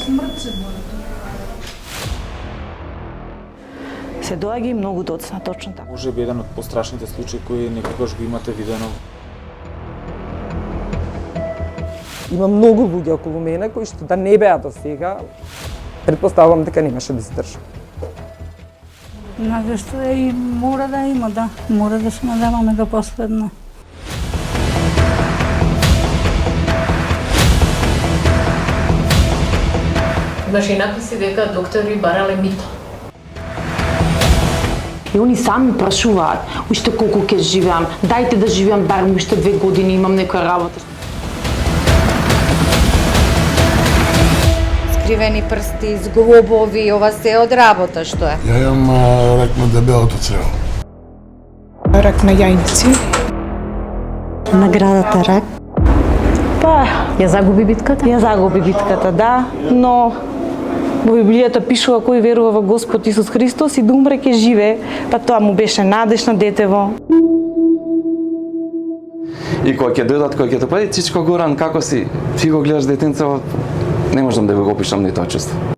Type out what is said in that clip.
смрт се бори. Се доаѓа и многу доцна, точно така. Може би еден од пострашните случаи кои некогаш го имате видено. Има многу луѓе околу мене кои што да не беа до сега, претпоставувам дека немаше да издржат. Навеста и мора да има, да. Мора да се надеваме до последно. Имаше и написи дека доктори барале мито. И они сами прашуваат, уште колку ќе живеам, дајте да живеам барем уште 2 години, имам некоја работа. Скривени прсти, зглобови, ова се од работа што е. Ја имам рак на дебелото црево. Рак на јајници. Наградата рак. Па, Ја загуби битката? ја загуби битката, да, но во Библијата пишува кој верува во Господ Исус Христос и да умре ќе живее, па тоа му беше надеж на детево. И кога ќе дојдат, кога ќе те прави Цичко Горан, како си? Ти го гледаш детенцево, не можам да го опишам ни тоа чувство.